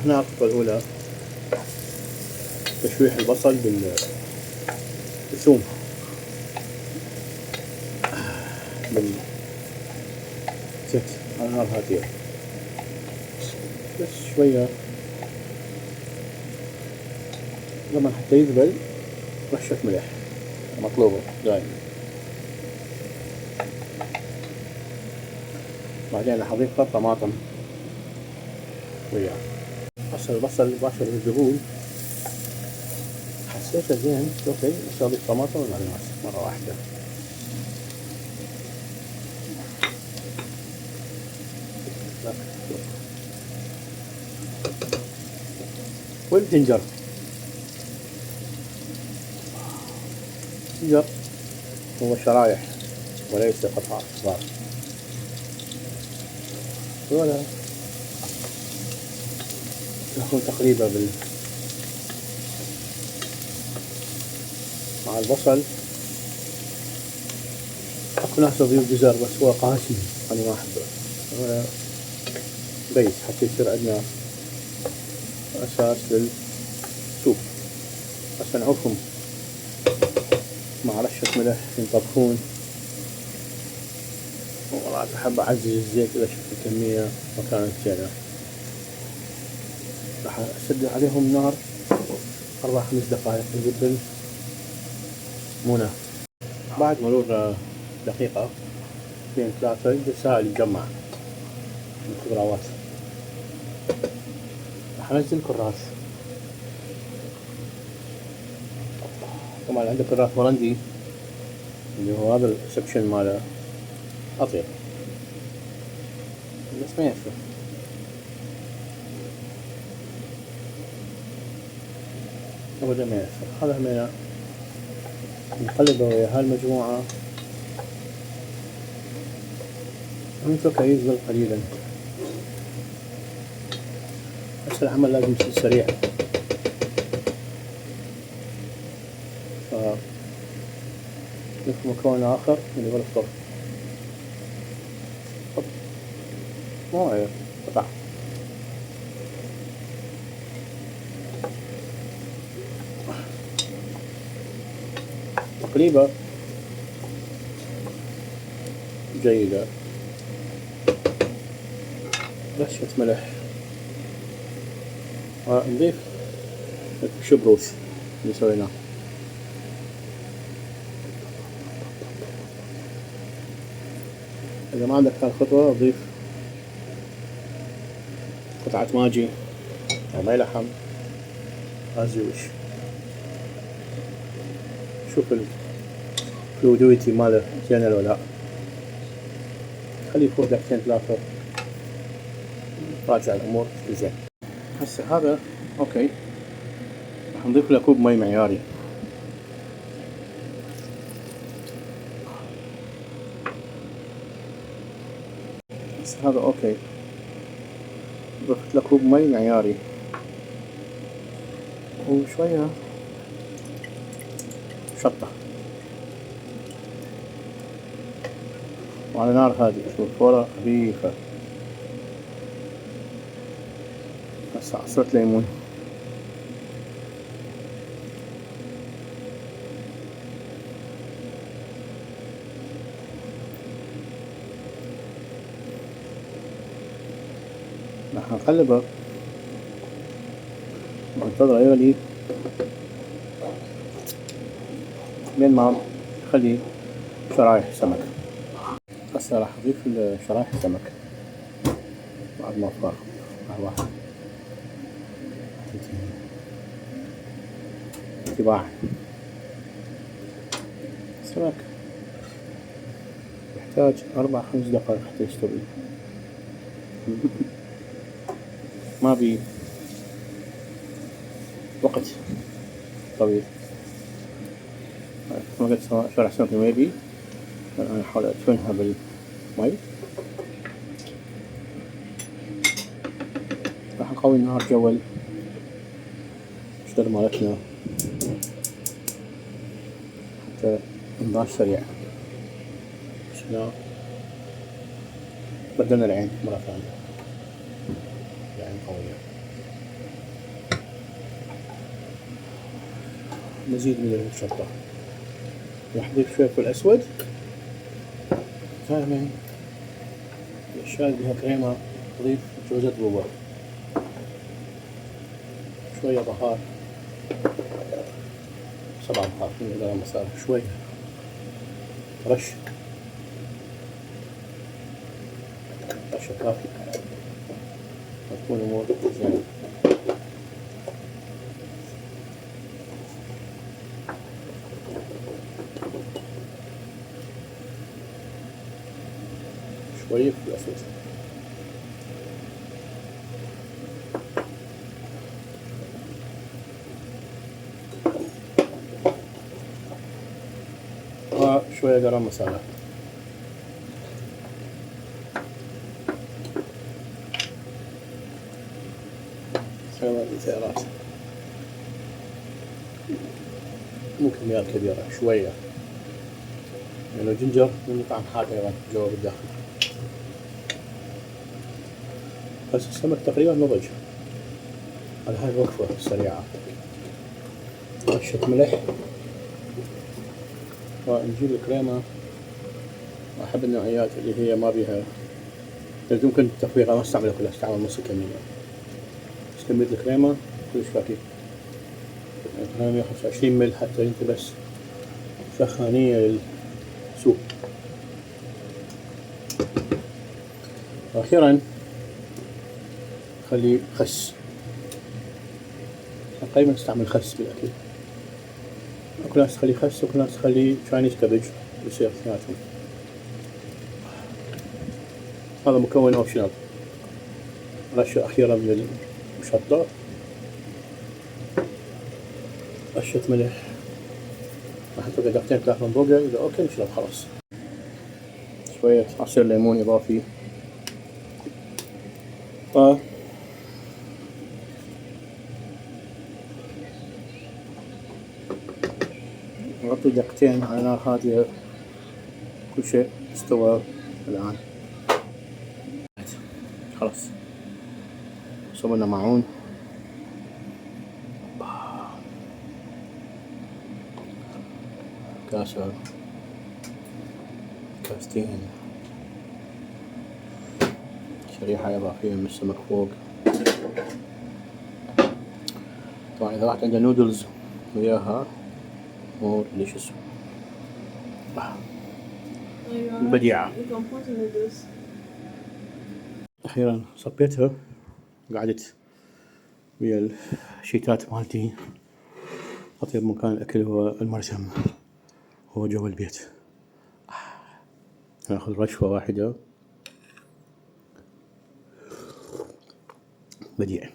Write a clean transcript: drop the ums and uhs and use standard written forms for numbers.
هنا الخطوة الأولى تشويح البصل بالثوم بالزيت على نار هادية، بس شوية لما حتى يذبل رشة ملح مطلوبة دائما. بعدين راح أضيف طماطم وياه. هسه البصل باشر بالدهون حسيته زين، اوكي اسوي الطماطم والاناناس مرة واحدة. والجنجر، الجنجر هو شرايح وليس قطع صغار، ولا نكون تقريبا مع البصل. اكو ناس تضيف جزر بس هو قاسي انا ما احبه، بيس حتى يصير عندنا اساس للسوب. هسه نعوفهم مع رشة ملح ينطبخون. والله أحب أعزز الزيت إذا شفت الكمية ما كانت زينة. راح أسد عليهم نار 4-5 دقائق يذبل منى. بعد مرور دقيقة 2-3 السائل يتجمع من الخضروات. راح أنزل كراث، طبعا عندك كراث هولندي اللي هو هذا السكشن ماله أطيب بس ما يفرق. أبدا ما يفرق. هذا همينة نقلبه ويا هالمجموعة ونتركه يذبل قليلا. هسه العمل لازم يصير سريع، نضيف مكون آخر اللي هو الفطر. موعد قطع تقليبة جيدة، رشة ملح، ونضيف الشبروث اللي سويناه. إذا ما عندك هالخطوة أضيف قطعة ماجي أو ماي لحم أزوج. شوف الفلويدويتي ماله زين ولا لا، خليه يفور 2-3 راجع الأمور زين. هسه هذا أوكي، راح نضيف له كوب مي معياري. هسه هذا أوكي، ضفت له كوب مي معياري وشوية شطة وعلى نار هادئة. شوف فورة خفيفة. هسه عصرة ليمون، راح نقلبه وننتظره يغلي لين ما نخلي شرايح سمك. هسه راح أضيف شرايح السمك بعد ما أفرغ. واحد انتباه، السمك يحتاج 4-5 دقائق حتى يستوي. ما بي وقت طويل. ما قلت شرح سمك ما يبي، أنا أحاول أدفنها بالمي. راح نقوي النار جول الشدر مالتنا حتى النار سريع. شنو بدلنا العين مرة ثانية، العين قوية. مزيد من الشطة. راح أضيف شوية فلفل أسود. دائما الأشياء اللي بها كريمة أضيف جوز الذرة، شوية بهار، 7 بهار من غير مسار، شوية رش، رشة كافي تكون أمور زينة. شوية فلفل أسود. وشوية جرام مسالة. خيار البهارات مو كميات كبيرة، شوية، لأنه الجنجر من طعم حار أيضا جوا بالداخل. بس السمك تقريبا نضج على هاي الوقفة السريعة. رشة ملح، ونجيب الكريمة. أحب النوعيات اللي هي ما بيها، يمكن التفويض ما استعملها كلها، استعمل نص كمية. بس كمية الكريمة كلش كافي، يعني 125 مل حتى انت بس سخانية للسوب. وأخيرا خلي خس، تقريبا استعمل خس بالأكل. أكو ناس تخلي خس وأكو ناس تخلي تشاينيز كابج، يصير اثنيناتهم. هذا مكون اوبشنال. رشة أخيرة من الشطة، رشة ملح، راح نحط دقيقتين 3 من فوقه. إذا أوكي نشرب خلاص. شوية عصير ليمون إضافي. نغطي دقيقتين على نار هادية. كل شيء استوى الآن. خلاص سوينا معون. كاسة، كاستين، شريحة إضافية من السمك فوق. طبعا إذا واحد عنده نودلز وياها مور ديليشس. بديعة. أخيرا صبيتها، قعدت ويا الشيتات مالتي. أطيب مكان الأكل هو المرسم، هو جوا البيت. ناخذ رشفة واحدة. بديع.